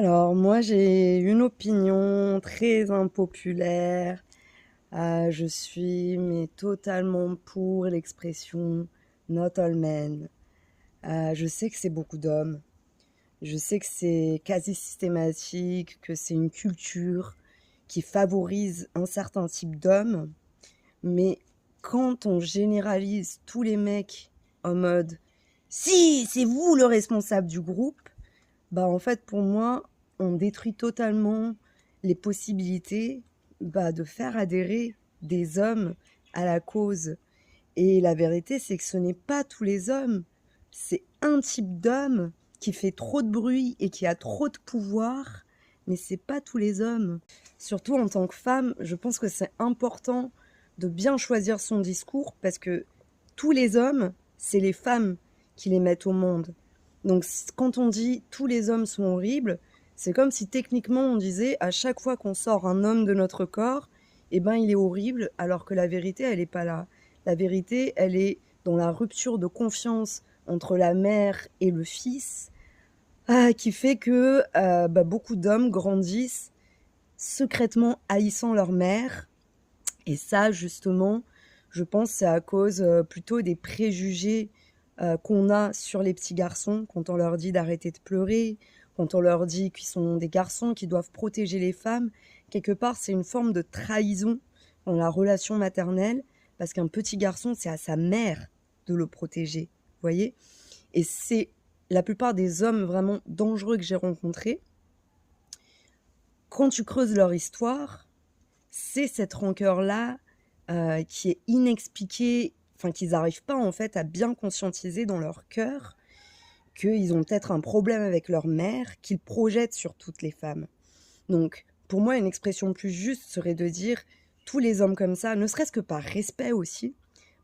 Alors moi, j'ai une opinion très impopulaire. Je suis mais totalement pour l'expression not all men. Je sais que c'est beaucoup d'hommes. Je sais que c'est quasi systématique, que c'est une culture qui favorise un certain type d'hommes. Mais quand on généralise tous les mecs en mode si, c'est vous le responsable du groupe, bah, en fait, pour moi, on détruit totalement les possibilités, bah, de faire adhérer des hommes à la cause. Et la vérité, c'est que ce n'est pas tous les hommes. C'est un type d'homme qui fait trop de bruit et qui a trop de pouvoir, mais c'est pas tous les hommes. Surtout en tant que femme, je pense que c'est important de bien choisir son discours parce que tous les hommes, c'est les femmes qui les mettent au monde. Donc quand on dit tous les hommes sont horribles, c'est comme si techniquement on disait à chaque fois qu'on sort un homme de notre corps, eh ben il est horrible, alors que la vérité elle est pas là. La vérité elle est dans la rupture de confiance entre la mère et le fils, qui fait que beaucoup d'hommes grandissent secrètement haïssant leur mère. Et ça, justement, je pense c'est à cause plutôt des préjugés qu'on a sur les petits garçons quand on leur dit d'arrêter de pleurer, quand on leur dit qu'ils sont des garçons qui doivent protéger les femmes. Quelque part, c'est une forme de trahison dans la relation maternelle parce qu'un petit garçon, c'est à sa mère de le protéger, vous voyez. Et c'est la plupart des hommes vraiment dangereux que j'ai rencontrés. Quand tu creuses leur histoire, c'est cette rancœur-là qui est inexpliquée, enfin qu'ils n'arrivent pas en fait à bien conscientiser dans leur cœur qu'ils ont peut-être un problème avec leur mère qu'ils projettent sur toutes les femmes. Donc pour moi, une expression plus juste serait de dire tous les hommes comme ça, ne serait-ce que par respect aussi,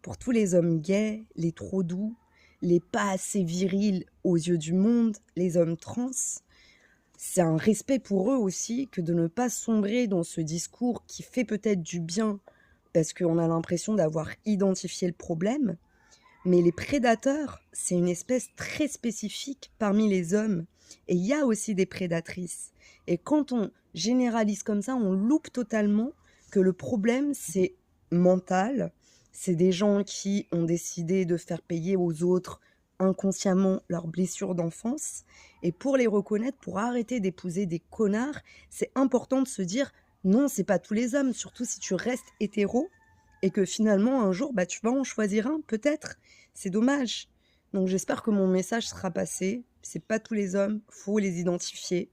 pour tous les hommes gays, les trop doux, les pas assez virils aux yeux du monde, les hommes trans. C'est un respect pour eux aussi que de ne pas sombrer dans ce discours qui fait peut-être du bien parce qu'on a l'impression d'avoir identifié le problème. Mais les prédateurs, c'est une espèce très spécifique parmi les hommes. Et il y a aussi des prédatrices. Et quand on généralise comme ça, on loupe totalement que le problème, c'est mental. C'est des gens qui ont décidé de faire payer aux autres inconsciemment leurs blessures d'enfance. Et pour les reconnaître, pour arrêter d'épouser des connards, c'est important de se dire non, c'est pas tous les hommes, surtout si tu restes hétéro et que finalement un jour tu vas en choisir un, peut-être. C'est dommage. Donc j'espère que mon message sera passé. C'est pas tous les hommes, faut les identifier.